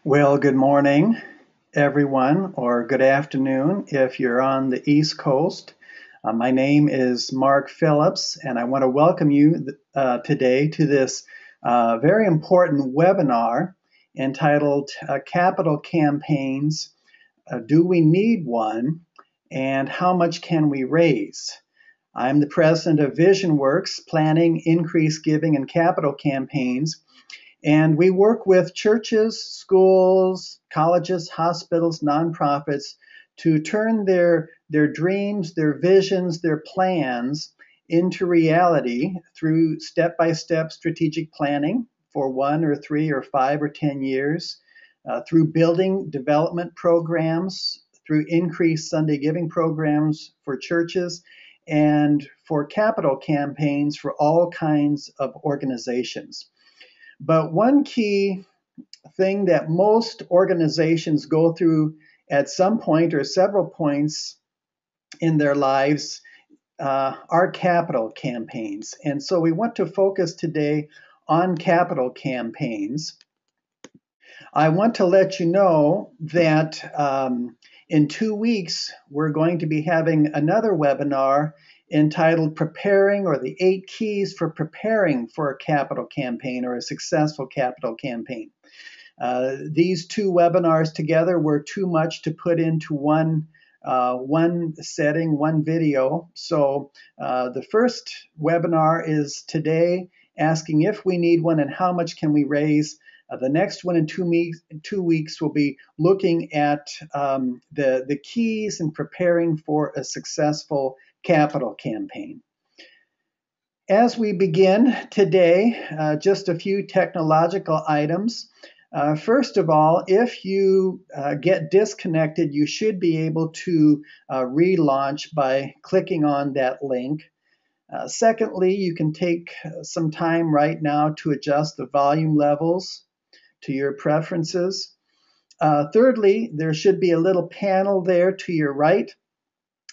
Well, good morning, everyone, or good afternoon if you're on the East Coast. My name is Mark Phillips, and I want to welcome you today to this very important webinar entitled Capital Campaigns. Do we need one? And how much can we raise? I'm the president of VisionWorks, Planning, Increased Giving, and Capital Campaigns. And we work with churches, schools, colleges, hospitals, nonprofits to turn their dreams, their visions, their plans into reality through step-by-step strategic planning for 1 or 3 or 5 or 10 years, through building development programs, through increased Sunday giving programs for churches, and for capital campaigns for all kinds of organizations. But one key thing that most organizations go through at some point or several points in their lives are capital campaigns. And so we want to focus today on capital campaigns. I want to let you know that in 2 weeks, we're going to be having another webinar entitled Preparing, or the 8 Keys for Preparing for a Capital Campaign or a Successful Capital Campaign. These 2 webinars together were too much to put into one setting, one video. So the first webinar is today, asking if we need one and how much can we raise. The next one in 2 weeks will be looking at the keys in preparing for a successful capital campaign. As we begin today, just a few technological items. First of all, if you get disconnected, you should be able to relaunch by clicking on that link. Secondly, you can take some time right now to adjust the volume levels to your preferences. Thirdly, there should be a little panel there to your right.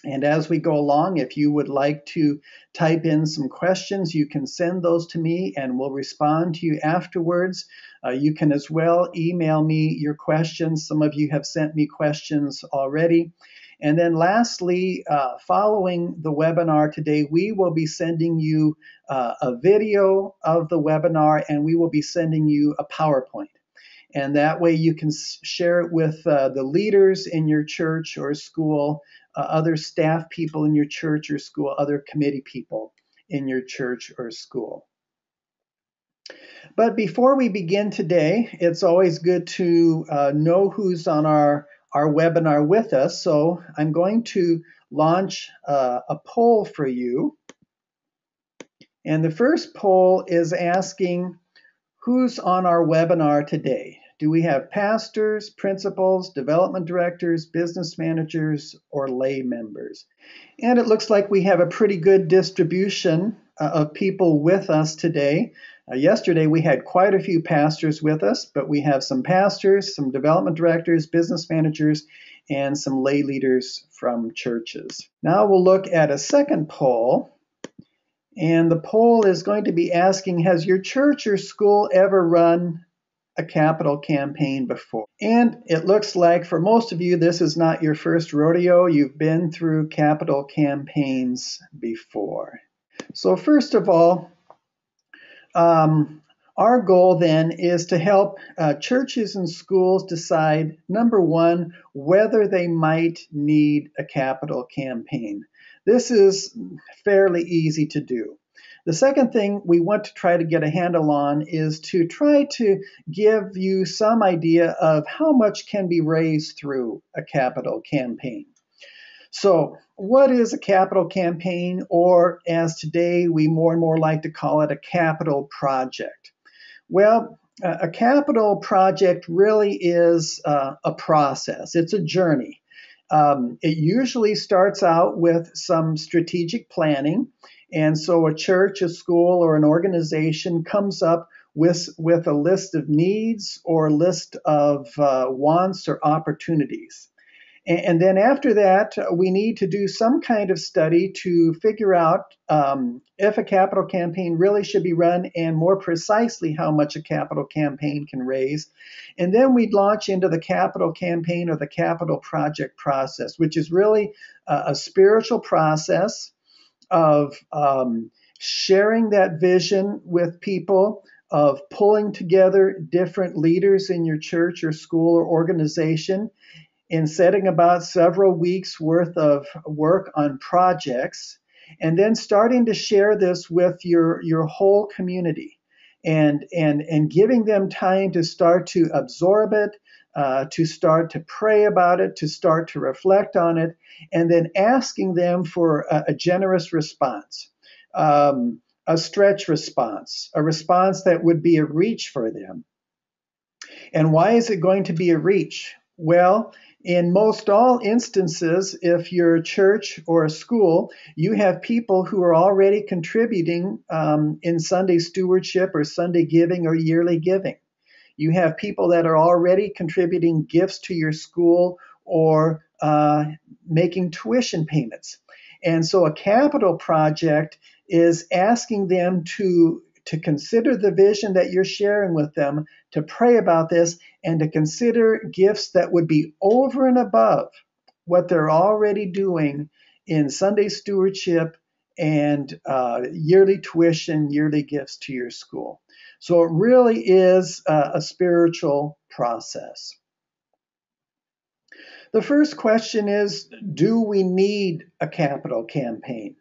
And as we go along, if you would like to type in some questions, you can send those to me and we'll respond to you afterwards. You can as well email me your questions. Some of you have sent me questions already. And then lastly, following the webinar today, we will be sending you a video of the webinar, and we will be sending you a PowerPoint. And that way you can share it with the leaders in your church or school, other staff people in your church or school, other committee people in your church or school. But before we begin today, it's always good to know who's on our webinar with us. So I'm going to launch a poll for you. And the first poll is asking, who's on our webinar today? Do we have pastors, principals, development directors, business managers, or lay members? And it looks like we have a pretty good distribution of people with us today. Yesterday we had quite a few pastors with us, but we have some pastors, some development directors, business managers, and some lay leaders from churches. Now we'll look at a second poll. And the poll is going to be asking, has your church or school ever run a capital campaign before? And it looks like for most of you, this is not your first rodeo. You've been through capital campaigns before. So first of all, our goal then is to help churches and schools decide, number one, whether they might need a capital campaign. This is fairly easy to do. The second thing we want to try to get a handle on is to try to give you some idea of how much can be raised through a capital campaign. So what is a capital campaign, or as today we more and more like to call it, a capital project? Well, a capital project really is a process. It's a journey. It usually starts out with some strategic planning. And so a church, a school, or an organization comes up with a list of needs or a list of wants or opportunities. And then after that, we need to do some kind of study to figure out if a capital campaign really should be run and more precisely how much a capital campaign can raise. And then we'd launch into the capital campaign or the capital project process, which is really a spiritual process of sharing that vision with people, of pulling together different leaders in your church or school or organization, in setting about several weeks worth of work on projects, and then starting to share this with your whole community, and giving them time to start to absorb it, to start to pray about it, to start to reflect on it, and then asking them for a generous response, a stretch response, a response that would be a reach for them. And why is it going to be a reach? Well, in most all instances, if you're a church or a school, you have people who are already contributing in Sunday stewardship or Sunday giving or yearly giving. You have people that are already contributing gifts to your school or making tuition payments. And so a capital project is asking them to consider the vision that you're sharing with them, to pray about this, and to consider gifts that would be over and above what they're already doing in Sunday stewardship and yearly tuition, yearly gifts to your school. So it really is a spiritual process. The first question is, do we need a capital campaign?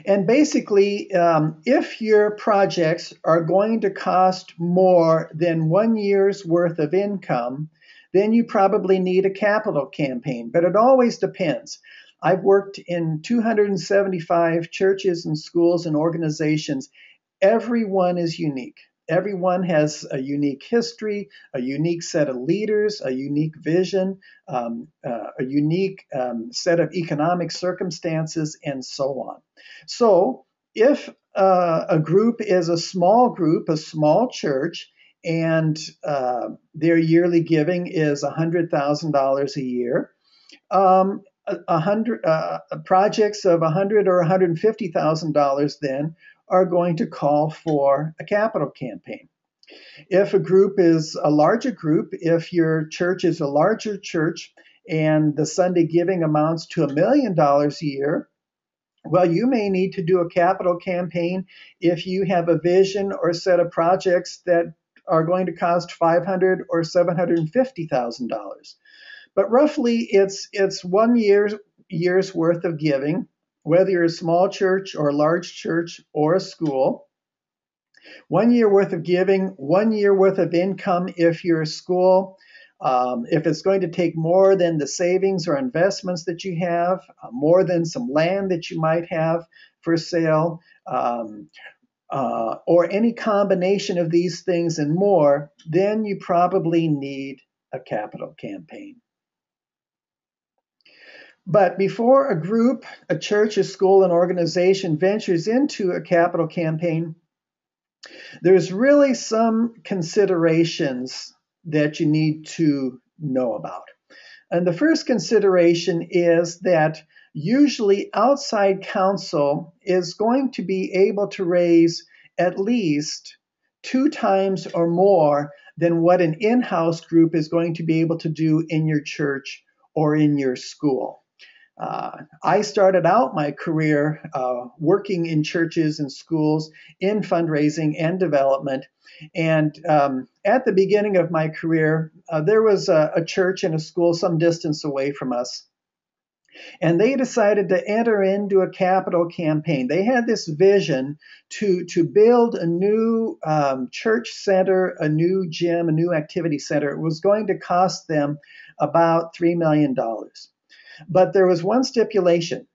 And basically, if your projects are going to cost more than 1 year's worth of income, then you probably need a capital campaign. But it always depends. I've worked in 275 churches and schools and organizations. Everyone is unique. Everyone has a unique history, a unique set of leaders, a unique vision, a unique set of economic circumstances, and so on. So if a group is a small group, a small church, and their yearly giving is $100,000 a year, projects of $100,000 or $150,000 then are going to call for a capital campaign. If a group is a larger group, if your church is a larger church and the Sunday giving amounts to $1 million a year, well, you may need to do a capital campaign if you have a vision or set of projects that are going to cost $500,000 or $750,000. But roughly, it's 1 year's worth of giving, whether you're a small church or a large church or a school. 1 year worth of giving, 1 year worth of income if you're a school. If it's going to take more than the savings or investments that you have, more than some land that you might have for sale, or any combination of these things and more, then you probably need a capital campaign. But before a group, a church, a school, an organization ventures into a capital campaign, there's really some considerations that you need to know about. And the first consideration is that usually outside counsel is going to be able to raise at least 2 times or more than what an in-house group is going to be able to do in your church or in your school. I started out my career working in churches and schools in fundraising and development. And at the beginning of my career, there was a church and a school some distance away from us. And they decided to enter into a capital campaign. They had this vision to build a new church center, a new gym, a new activity center. It was going to cost them about $3 million. But there was one stipulation.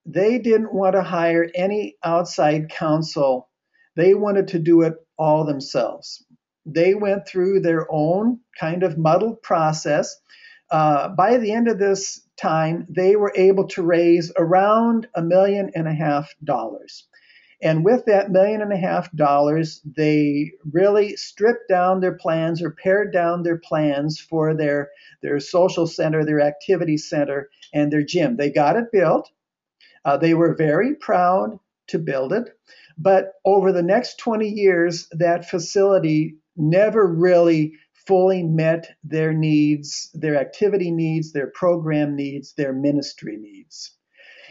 They didn't want to hire any outside counsel. They wanted to do it all themselves. They went through their own kind of muddled process. By the end of this time, they were able to raise around $1.5 million. And with that $1.5 million, they really stripped down their plans or pared down their plans for their social center, their activity center, and their gym. They got it built. They were very proud to build it. But over the next 20 years, that facility never really fully met their needs, their activity needs, their program needs, their ministry needs.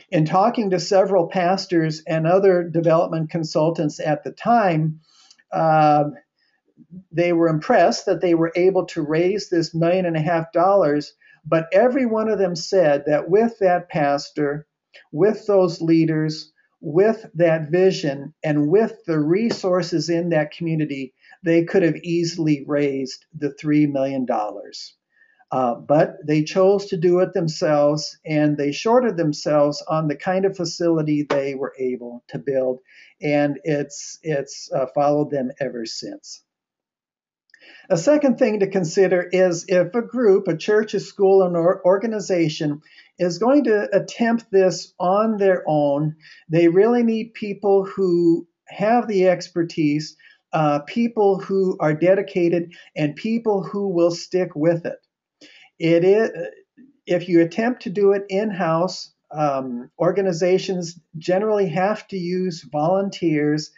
In talking to several pastors and other development consultants at the time, uh, they were impressed that they were able to raise this $1.5 million, but every one of them said that with that pastor, with those leaders, with that vision, and with the resources in that community, they could have easily raised the $3 million. But they chose to do it themselves, and they shorted themselves on the kind of facility they were able to build, and it's followed them ever since. A second thing to consider is if a group, a church, a school, an organization is going to attempt this on their own, they really need people who have the expertise, people who are dedicated, and people who will stick with it. It is, if you attempt to do it in-house, organizations generally have to use volunteers.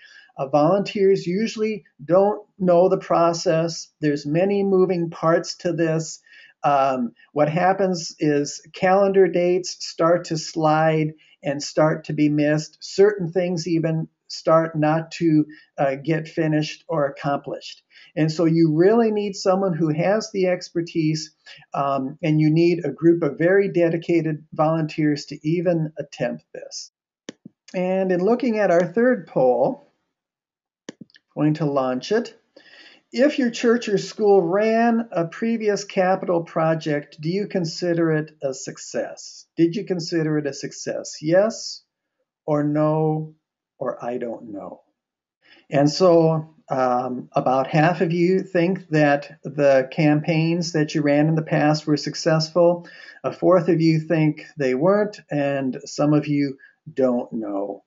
Volunteers usually don't know the process. There's many moving parts to this. What happens is calendar dates start to slide and start to be missed. Certain things even start not to get finished or accomplished. And so you really need someone who has the expertise, and you need a group of very dedicated volunteers to even attempt this. And in looking at our third poll, going to launch it. If your church or school ran a previous capital project, do you consider it a success? Did you consider it a success? Yes or no, or I don't know. And so about half of you think that the campaigns that you ran in the past were successful. A fourth of you think they weren't, and some of you don't know.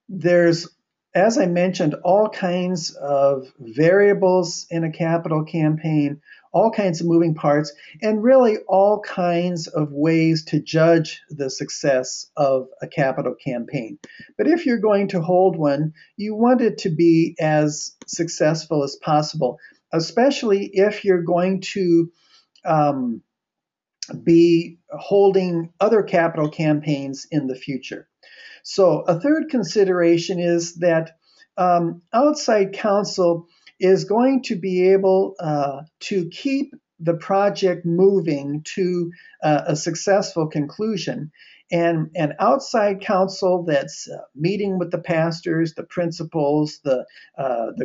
There's, as I mentioned, all kinds of variables in a capital campaign, all kinds of moving parts, and really all kinds of ways to judge the success of a capital campaign. But if you're going to hold one, you want it to be as successful as possible, especially if you're going to be holding other capital campaigns in the future. So a third consideration is that outside counsel is going to be able to keep the project moving to a successful conclusion. And outside counsel that's meeting with the pastors, the principals, the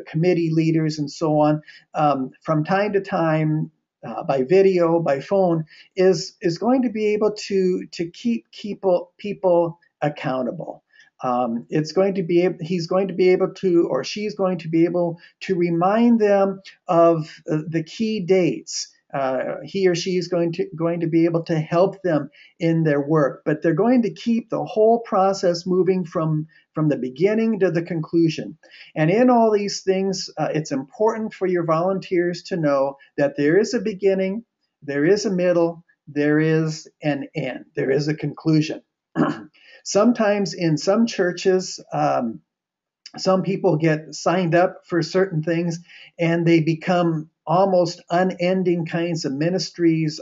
committee leaders, and so on, from time to time, by video, by phone, is going to be able to keep people accountable. He's going to be able to, or she's going to be able to remind them of the key dates. He or she is going to be able to help them in their work, but they're going to keep the whole process moving from the beginning to the conclusion. And in all these things, it's important for your volunteers to know that there is a beginning, there is a middle, there is an end, there is a conclusion. Sometimes in some churches, some people get signed up for certain things and they become almost unending kinds of ministries.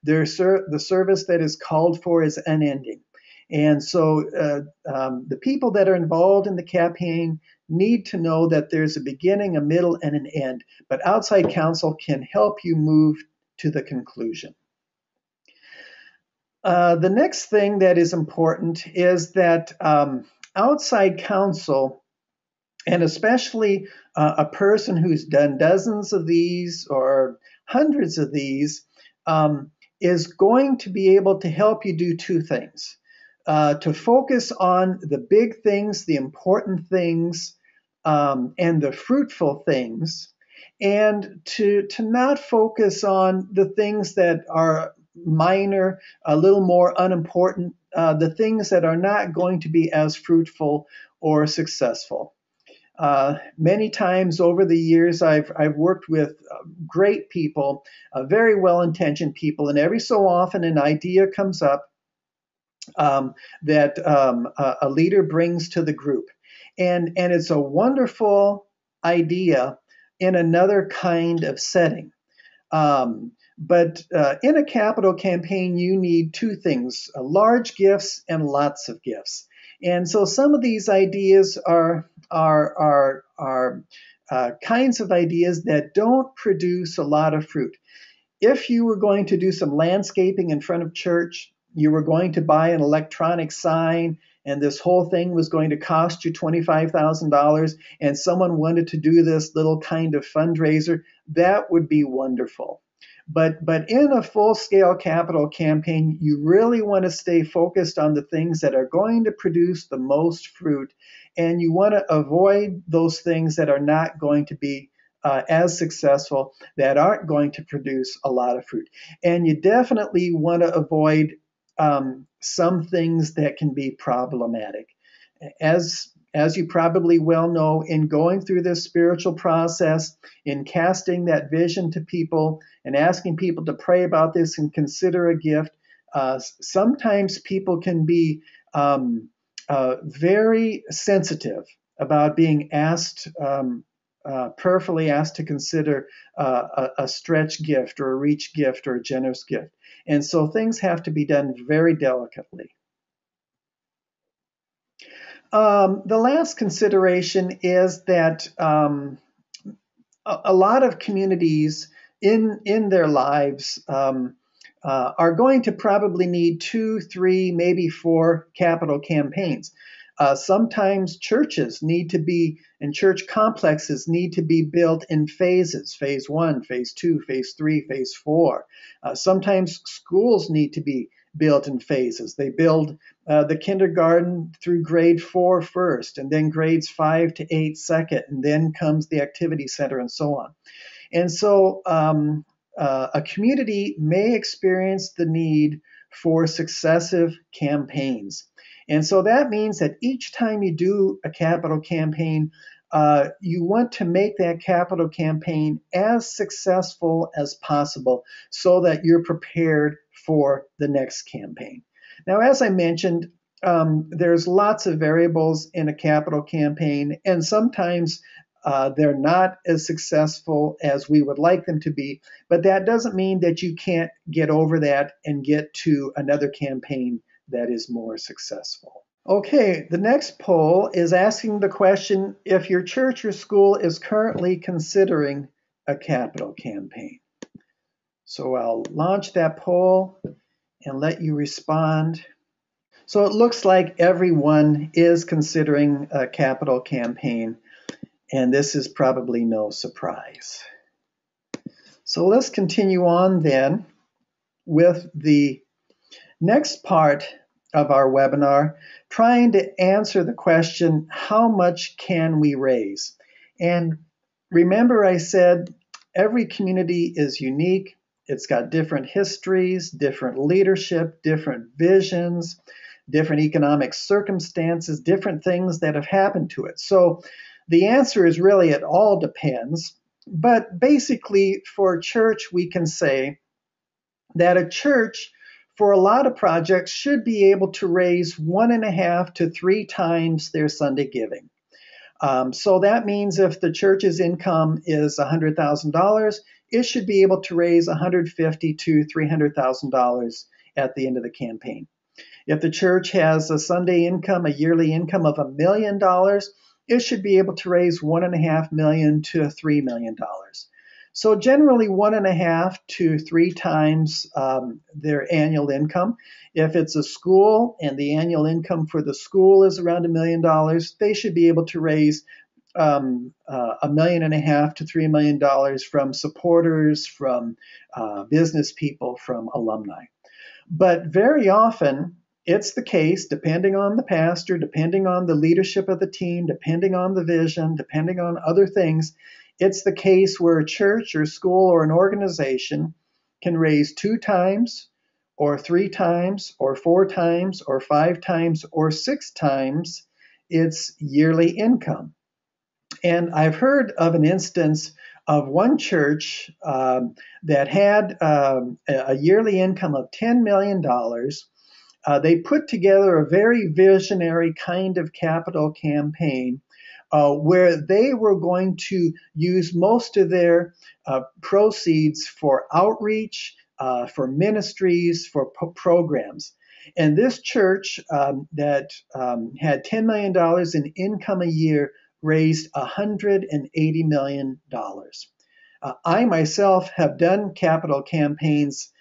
The service that is called for is unending. And so the people that are involved in the campaign need to know that there's a beginning, a middle, and an end. But outside counsel can help you move to the conclusion. The next thing that is important is that outside counsel, and especially a person who's done dozens of these or hundreds of these, is going to be able to help you do two things. To focus on the big things, the important things, and the fruitful things, and to not focus on the things that are minor, a little more unimportant, the things that are not going to be as fruitful or successful. Many times over the years, I've worked with great people, very well-intentioned people, and every so often an idea comes up that a leader brings to the group, and it's a wonderful idea in another kind of setting. But in a capital campaign, you need two things: large gifts and lots of gifts. And so some of these ideas are kinds of ideas that don't produce a lot of fruit. If you were going to do some landscaping in front of church, you were going to buy an electronic sign, and this whole thing was going to cost you $25,000, and someone wanted to do this little kind of fundraiser, that would be wonderful. But in a full-scale capital campaign, you really want to stay focused on the things that are going to produce the most fruit, and you want to avoid those things that are not going to be as successful, that aren't going to produce a lot of fruit. And you definitely want to avoid some things that can be problematic. As you probably well know, in going through this spiritual process, in casting that vision to people and asking people to pray about this and consider a gift, sometimes people can be very sensitive about being asked, prayerfully asked to consider a stretch gift or a reach gift or a generous gift. And so things have to be done very delicately. The last consideration is that a lot of communities in their lives are going to probably need 2, 3, maybe 4 capital campaigns. Sometimes churches need to be, and church complexes need to be built in phases: phase 1, phase 2, phase 3, phase 4. Sometimes schools need to be built in phases. They build the kindergarten through grade 4 first, and then grades 5 to 8 second, and then comes the activity center and so on. And so a community may experience the need for successive campaigns. And so that means that each time you do a capital campaign, you want to make that capital campaign as successful as possible so that you're prepared for the next campaign. Now, as I mentioned, there's lots of variables in a capital campaign, and sometimes they're not as successful as we would like them to be, but that doesn't mean that you can't get over that and get to another campaign that is more successful. Okay, the next poll is asking the question if your church or school is currently considering a capital campaign. So I'll launch that poll and let you respond. So it looks like everyone is considering a capital campaign, and this is probably no surprise. So let's continue on then with the next part of our webinar, trying to answer the question, how much can we raise? And remember, I said every community is unique. It's got different histories, different leadership, different visions, different economic circumstances, different things that have happened to it. So the answer is really it all depends. But basically, for a church, we can say that a church, for a lot of projects, should be able to raise 1.5 to 3 times their Sunday giving. So that means if the church's income is $100,000, it should be able to raise $150,000 to $300,000 at the end of the campaign. If the church has a Sunday income, a yearly income of $1 million, it should be able to raise $1.5 million to $3 million. So generally 1.5 to 3 times their annual income. If it's a school and the annual income for the school is around $1 million, they should be able to raise $1.5 million to $3 million from supporters, from business people, from alumni. But very often it's the case, depending on the pastor, depending on the leadership of the team, depending on the vision, depending on other things, it's the case where a church or school or an organization can raise 2 times, or 3 times, or 4 times, or 5 times, or 6 times its yearly income. And I've heard of an instance of one church that had a yearly income of $10 million. They put together a very visionary kind of capital campaign where they were going to use most of their proceeds for outreach, for ministries, for programs. And this church that had $10 million in income a year raised $180 million. I myself have done capital campaigns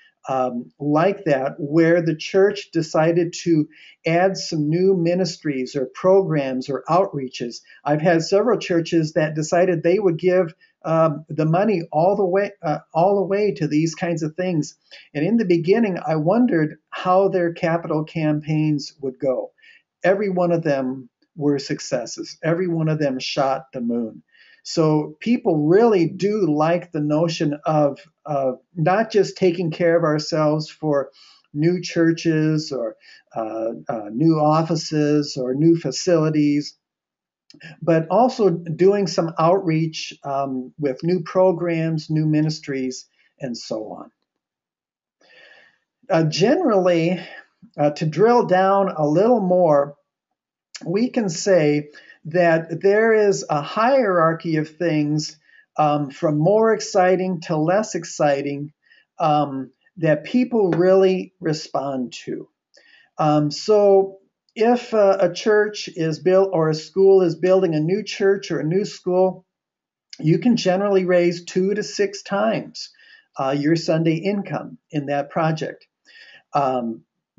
like that, where the church decided to add some new ministries or programs or outreaches. I've had several churches that decided they would give the money all the way to these kinds of things. And in the beginning, I wondered how their capital campaigns would go. Every one of them were successes. Every one of them shot the moon. So people really do like the notion of not just taking care of ourselves for new churches or new offices or new facilities, but also doing some outreach with new programs, new ministries, and so on. Generally, to drill down a little more, we can say that there is a hierarchy of things from more exciting to less exciting that people really respond to. So if a church is built or a school is building a new church or a new school, you can generally raise 2 to 6 times your Sunday income in that project.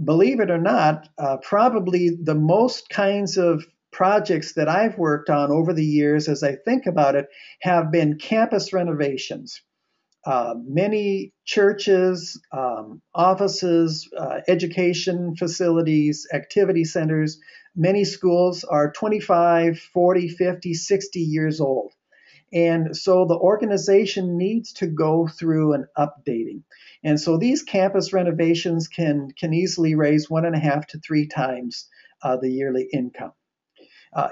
Believe it or not, probably the most kinds of projects that I've worked on over the years, as I think about it, have been campus renovations. Many churches, offices, education facilities, activity centers, many schools are 25, 40, 50, 60 years old. And so the organization needs to go through an updating. And so these campus renovations can easily raise 1.5 to 3 times the yearly income.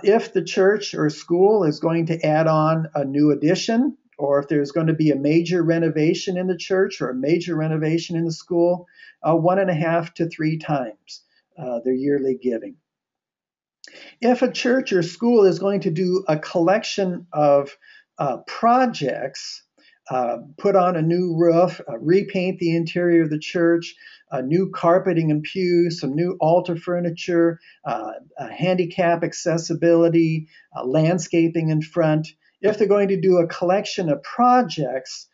If the church or school is going to add on a new addition, or if there's going to be a major renovation in the church or a major renovation in the school, 1.5 to 3 times their yearly giving. If a church or school is going to do a collection of projects, put on a new roof, repaint the interior of the church, new carpeting and pews, some new altar furniture, handicap accessibility, landscaping in front. If they're going to do a collection of projects,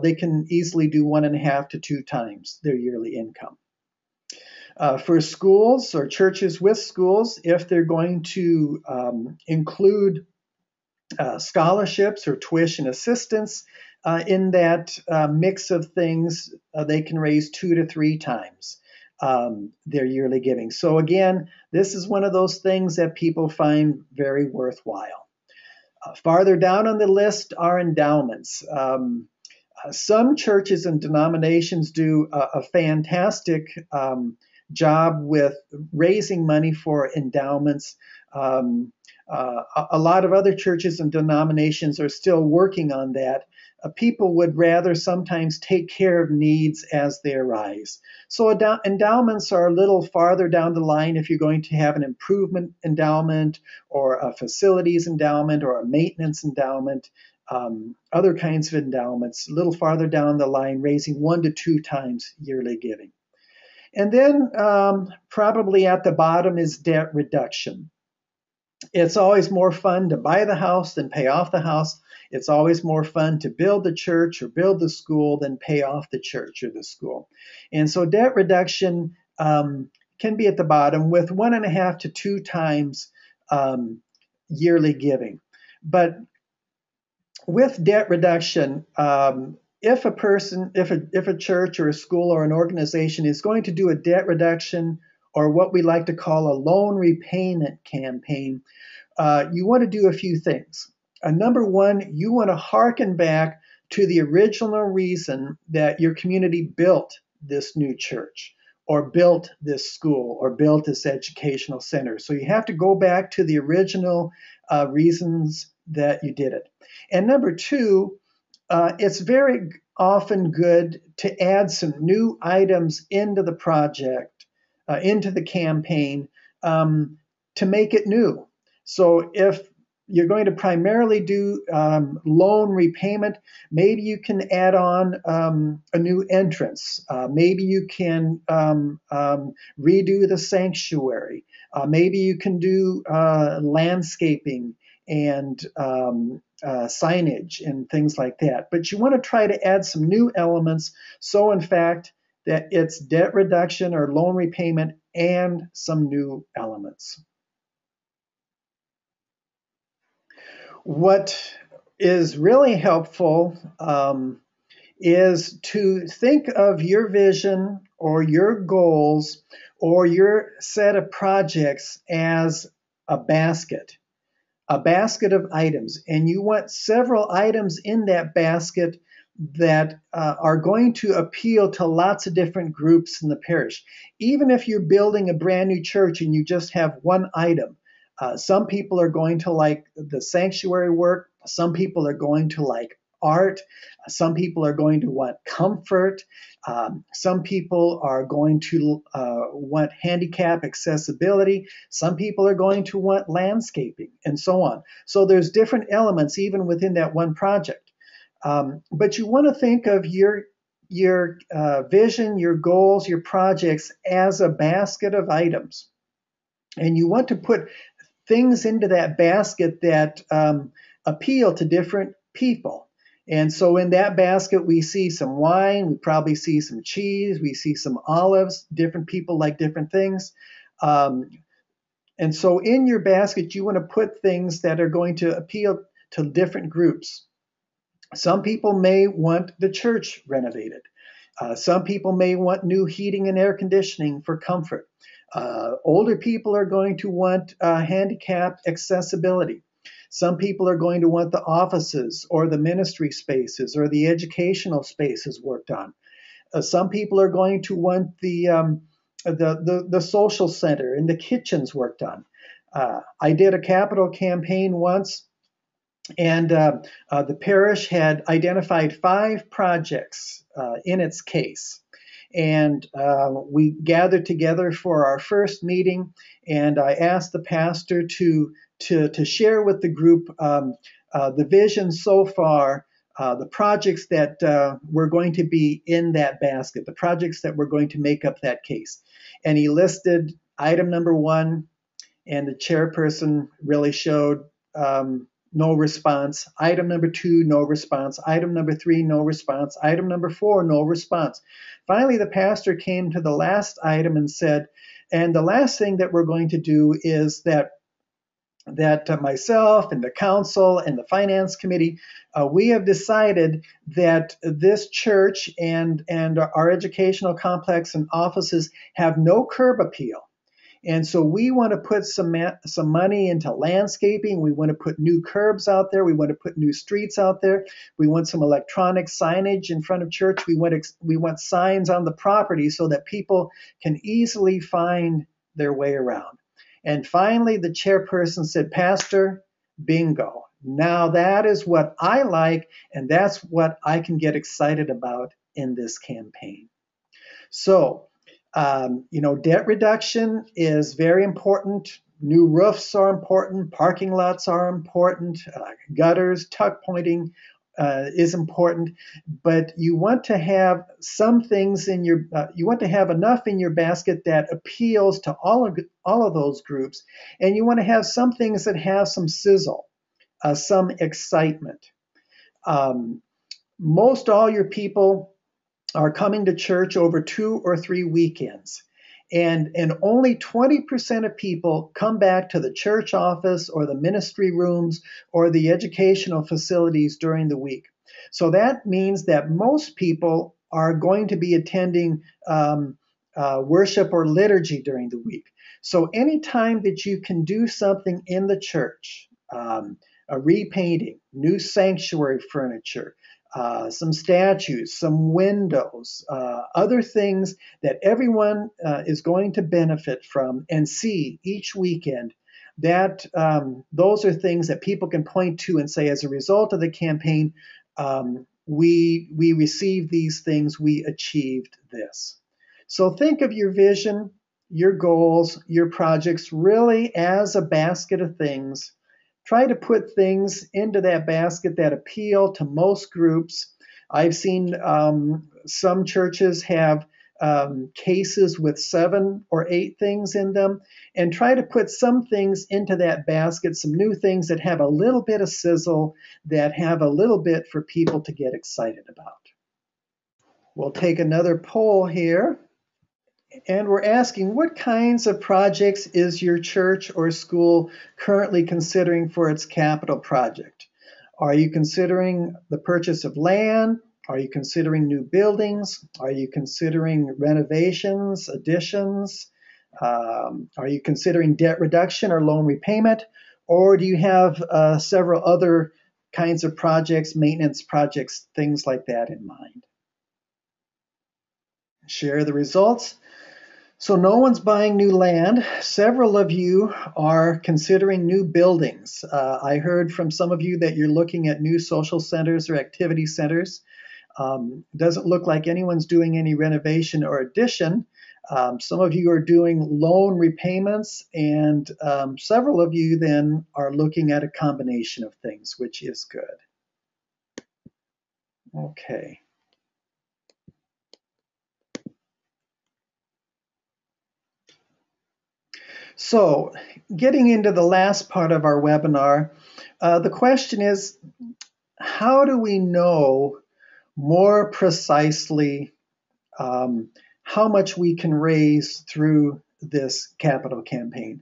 they can easily do 1.5 to 2 times their yearly income. For schools or churches with schools, if they're going to include scholarships or tuition assistance in that mix of things, they can raise 2 to 3 times their yearly giving. So again, this is one of those things that people find very worthwhile. Farther down on the list are endowments. Some churches and denominations do a fantastic job with raising money for endowments. A lot of other churches and denominations are still working on that. People would rather sometimes take care of needs as they arise. So endowments are a little farther down the line if you're going to have an improvement endowment or a facilities endowment or a maintenance endowment. Other kinds of endowments, a little farther down the line, raising 1 to 2 times yearly giving. And then probably at the bottom is debt reduction. It's always more fun to buy the house than pay off the house. It's always more fun to build the church or build the school than pay off the church or the school. And so debt reduction can be at the bottom with 1.5 to 2 times yearly giving. But with debt reduction, if a church or a school or an organization is going to do a debt reduction or what we like to call a loan repayment campaign, you want to do a few things. Number one, you want to hearken back to the original reason that your community built this new church. or built this school or built this educational center. So you have to go back to the original reasons that you did it. And number two, it's very often good to add some new items into the project, into the campaign, to make it new. So if you're going to primarily do loan repayment, maybe you can add on a new entrance. Maybe you can redo the sanctuary. Maybe you can do landscaping and signage and things like that. But you want to try to add some new elements. So, in fact, that it's debt reduction or loan repayment and some new elements. What is really helpful is to think of your vision or your goals or your set of projects as a basket of items. And you want several items in that basket that are going to appeal to lots of different groups in the parish. Even if you're building a brand new church and you just have one item, some people are going to like the sanctuary work. Some people are going to like art. Some people are going to want comfort. Some people are going to want handicap accessibility. Some people are going to want landscaping and so on. So there's different elements even within that one project. But you want to think of your vision, your goals, your projects as a basket of items. And you want to put things into that basket that appeal to different people. And so in that basket, we see some wine, we probably see some cheese, we see some olives. Different people like different things. And so in your basket, you want to put things that are going to appeal to different groups. Some people may want the church renovated. Some people may want new heating and air conditioning for comfort. Older people are going to want handicap accessibility. Some people are going to want the offices or the ministry spaces or the educational spaces worked on. Some people are going to want the social center and the kitchens worked on. I did a capital campaign once, and the parish had identified 5 projects in its case. And we gathered together for our first meeting, and I asked the pastor to share with the group the vision so far, the projects that were going to be in that basket, the projects that were going to make up that case. And he listed item number 1, and the chairperson really showed no response. Item number 2, no response. Item number 3, no response. Item number 4, no response. Finally, the pastor came to the last item and said, and the last thing that we're going to do is that myself and the council and the finance committee, we have decided that this church and our educational complex and offices have no curb appeal. And so we want to put some money into landscaping. We want to put new curbs out there. We want to put new streets out there. We want some electronic signage in front of church. We want signs on the property so that people can easily find their way around. And finally, the chairperson said, "Pastor, bingo. Now that is what I like, and that's what I can get excited about in this campaign." So, debt reduction is very important. New roofs are important. Parking lots are important. Gutters, tuck pointing is important. But you want to have some things in your. You want to have enough in your basket that appeals to all of those groups, and you want to have some things that have some sizzle, some excitement. Most all your people are coming to church over 2 or 3 weekends. And only 20% of people come back to the church office or the ministry rooms or the educational facilities during the week. So that means that most people are going to be attending worship or liturgy during the week. So anytime that you can do something in the church, a repainting, new sanctuary furniture, some statues, some windows, other things that everyone is going to benefit from and see each weekend. That those are things that people can point to and say, as a result of the campaign, we received these things, we achieved this. So think of your vision, your goals, your projects really as a basket of things. Try to put things into that basket that appeal to most groups. I've seen some churches have cases with 7 or 8 things in them, and try to put some things into that basket, some new things that have a little bit of sizzle, that have a little bit for people to get excited about. We'll take another poll here. And we're asking, what kinds of projects is your church or school currently considering for its capital project? Are you considering the purchase of land? Are you considering new buildings? Are you considering renovations, additions? Are you considering debt reduction or loan repayment? Or do you have several other kinds of projects, maintenance projects, things like that in mind? Share the results. So no one's buying new land. Several of you are considering new buildings. I heard from some of you that you're looking at new social centers or activity centers. Doesn't look like anyone's doing any renovation or addition. Some of you are doing loan repayments, and several of you then are looking at a combination of things, which is good. Okay. So, getting into the last part of our webinar, the question is, how do we know more precisely how much we can raise through this capital campaign?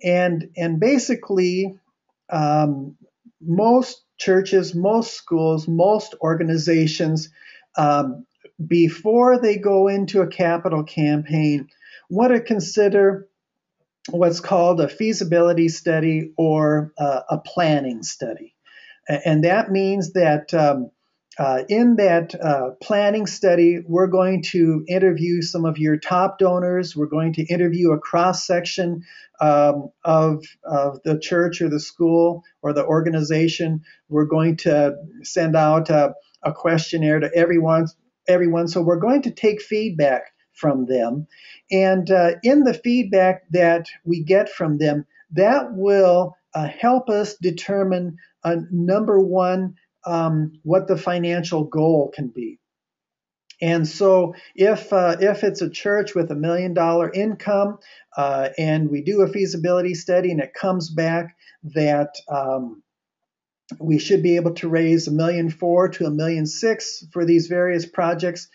And basically, most churches, most schools, most organizations, before they go into a capital campaign, want to consider what's called a feasibility study or a planning study. And that means that in that planning study, we're going to interview some of your top donors. We're going to interview a cross section of the church or the school or the organization. We're going to send out a questionnaire to everyone. So we're going to take feedback from them. And in the feedback that we get from them, that will help us determine, number one, what the financial goal can be. And so if it's a church with $1 million income and we do a feasibility study and it comes back that we should be able to raise $1.4 million to $1.6 million for these various projects.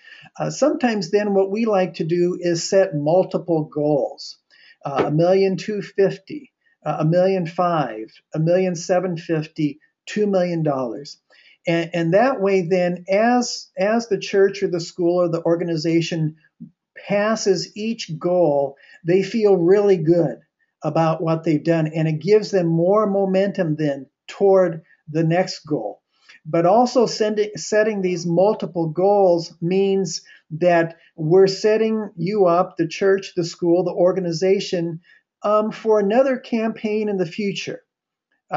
Sometimes then what we like to do is set multiple goals. $1.25 million, $1.5 million, $1.750 million, $2 million. And that way then, as the church or the school or the organization passes each goal, they feel really good about what they've done. And it gives them more momentum then toward the next goal. But also setting these multiple goals means that we're setting you up, the church, the school, the organization, for another campaign in the future.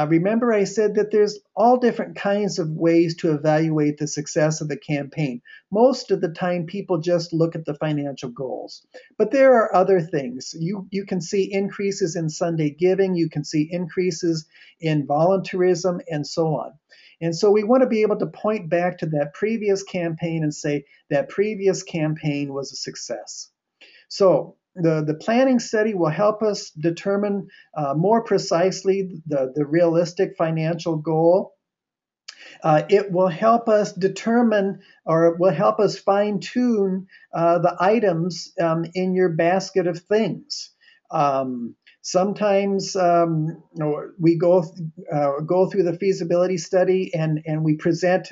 Remember I said that there's all different kinds of ways to evaluate the success of a campaign. Most of the time people just look at the financial goals. But there are other things. You can see increases in Sunday giving, you can see increases in volunteerism, and so on. And so we want to be able to point back to that previous campaign and say that previous campaign was a success. So the planning study will help us determine more precisely the realistic financial goal. It will help us determine, or it will help us fine tune the items in your basket of things. Sometimes we go through the feasibility study and we present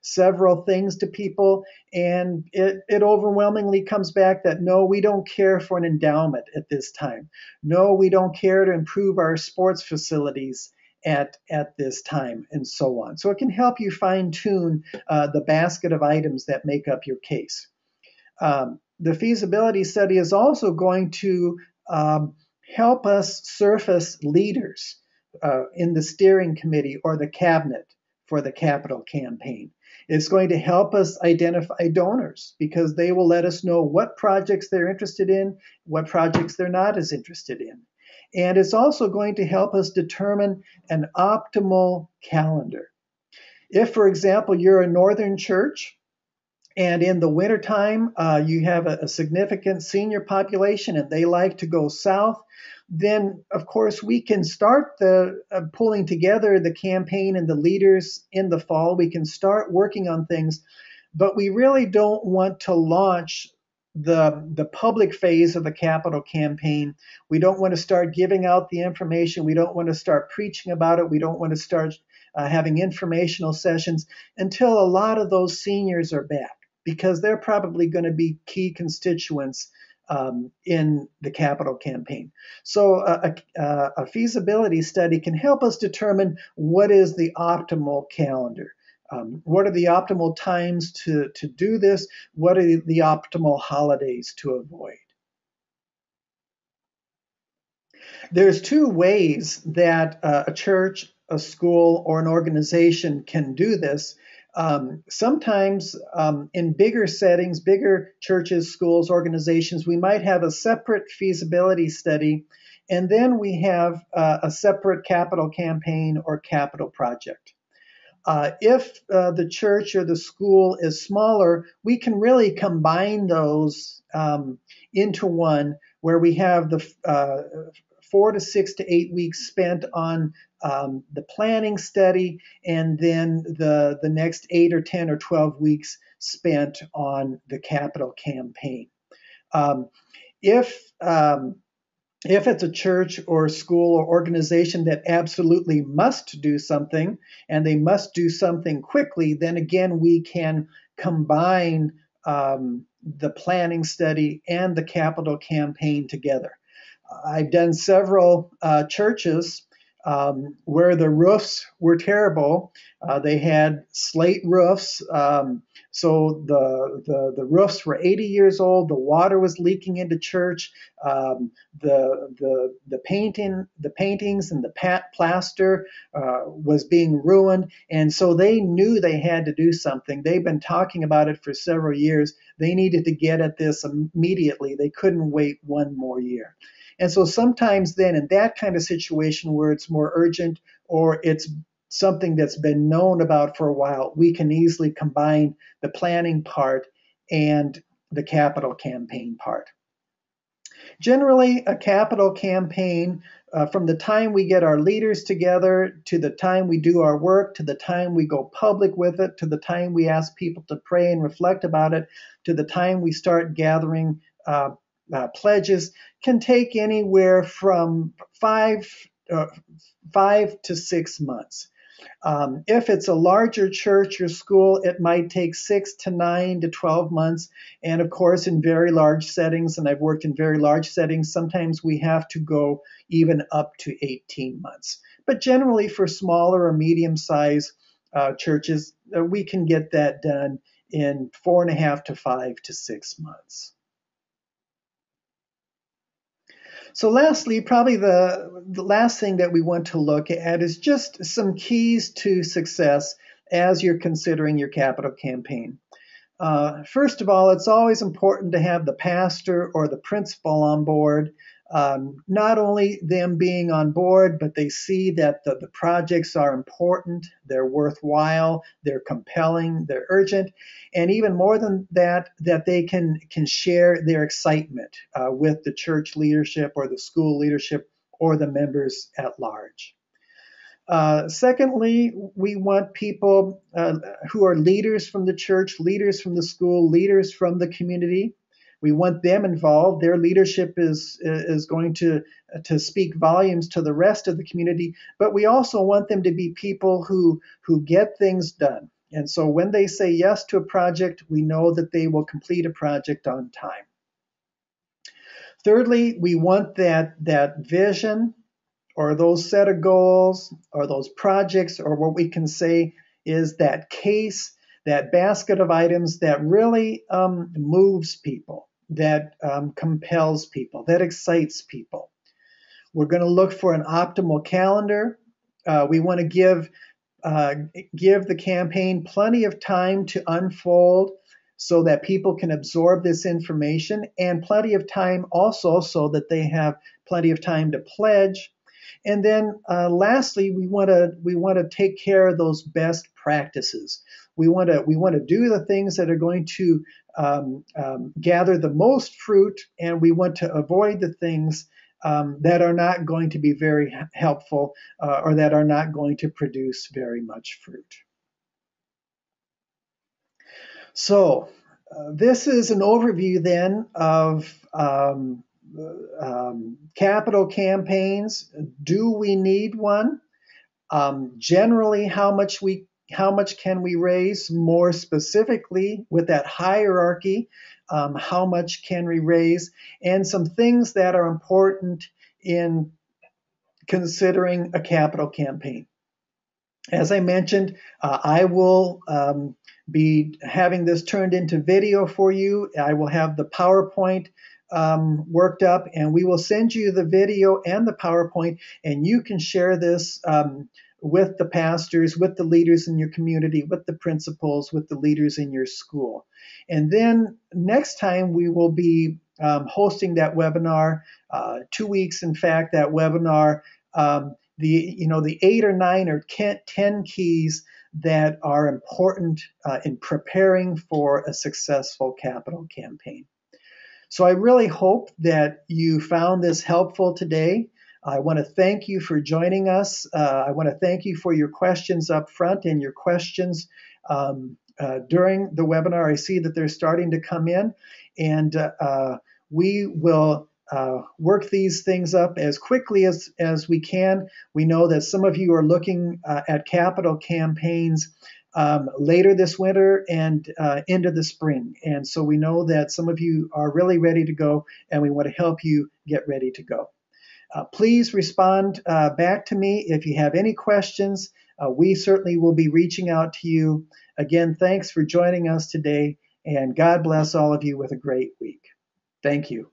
several things to people, and it overwhelmingly comes back that no, we don't care for an endowment at this time. No, we don't care to improve our sports facilities at this time, and so on. So it can help you fine tune the basket of items that make up your case. The feasibility study is also going to help us surface leaders in the steering committee or the cabinet for the capital campaign. It's going to help us identify donors because they will let us know what projects they're interested in, what projects they're not as interested in. And it's also going to help us determine an optimal calendar. If, for example, you're a northern church, and in the wintertime, you have a significant senior population and they like to go south, then of course we can start the pulling together the campaign and the leaders in the fall. We can start working on things, but we really don't want to launch the public phase of the capital campaign. We don't want to start giving out the information. We don't want to start preaching about it. We don't want to start having informational sessions until a lot of those seniors are back, because they're probably going to be key constituents in the capital campaign. So a feasibility study can help us determine what is the optimal calendar. What are the optimal times to do this? What are the optimal holidays to avoid? There's two ways that a church, a school, or an organization can do this. Sometimes in bigger settings, bigger churches, schools, organizations, we might have a separate feasibility study, and then we have a separate capital campaign or capital project. If the church or the school is smaller, we can really combine those into one, where we have the 4 to 6 to 8 weeks spent on the planning study, and then the next 8 or 10 or 12 weeks spent on the capital campaign. If it's a church or school or organization that absolutely must do something, and they must do something quickly, then again, we can combine the planning study and the capital campaign together. I've done several churches where the roofs were terrible. They had slate roofs, so the roofs were 80 years old. The water was leaking into church. The paintings and the plaster was being ruined, and so they knew they had to do something. They've been talking about it for several years. They needed to get at this immediately. They couldn't wait one more year. And so sometimes then in that kind of situation where it's more urgent or it's something that's been known about for a while, we can easily combine the planning part and the capital campaign part. Generally, a capital campaign, from the time we get our leaders together, to the time we do our work, to the time we go public with it, to the time we ask people to pray and reflect about it, to the time we start gathering pledges, can take anywhere from 5 to 6 months. If it's a larger church or school, it might take 6 to 9 to 12 months. And of course, in very large settings, and I've worked in very large settings, sometimes we have to go even up to 18 months. But generally, for smaller or medium-sized churches, we can get that done in 4.5 to 5 to 6 months. So lastly, probably the last thing that we want to look at is just some keys to success as you're considering your capital campaign. First of all, it's always important to have the pastor or the principal on board. Not only them being on board, but they see that the projects are important, they're worthwhile, they're compelling, they're urgent, and even more than that, that they can share their excitement with the church leadership or the school leadership or the members at large. Secondly, we want people who are leaders from the church, leaders from the school, leaders from the community. We want them involved. Their leadership is going to speak volumes to the rest of the community, but we also want them to be people who get things done. And so when they say yes to a project, we know that they will complete a project on time. Thirdly, we want that vision or those set of goals or those projects, or what we can say is that case, that basket of items that really moves people, that compels people, that excites people. We're going to look for an optimal calendar. We want to give the campaign plenty of time to unfold so that people can absorb this information, and plenty of time also so that they have plenty of time to pledge. And then lastly, we want to take care of those best practices. We want to do the things that are going to gather the most fruit, and we want to avoid the things that are not going to be very helpful or that are not going to produce very much fruit. So this is an overview then of capital campaigns. Do we need one? Generally, how much can we raise? More specifically, with that hierarchy, how much can we raise? And some things that are important in considering a capital campaign. As I mentioned, I will be having this turned into video for you. I will have the PowerPoint worked up, and we will send you the video and the PowerPoint, and you can share this with the pastors, with the leaders in your community, with the principals, with the leaders in your school. And then next time we will be hosting that webinar, 2 weeks, in fact, that webinar, the 8 or 9 or 10 keys that are important in preparing for a successful capital campaign. So I really hope that you found this helpful today. I want to thank you for joining us. I want to thank you for your questions up front and your questions during the webinar. I see that they're starting to come in, and we will work these things up as quickly as we can. We know that some of you are looking at capital campaigns later this winter and into the spring. And so we know that some of you are really ready to go, and we want to help you get ready to go. Please respond back to me if you have any questions. We certainly will be reaching out to you. Again, thanks for joining us today, and God bless all of you with a great week. Thank you.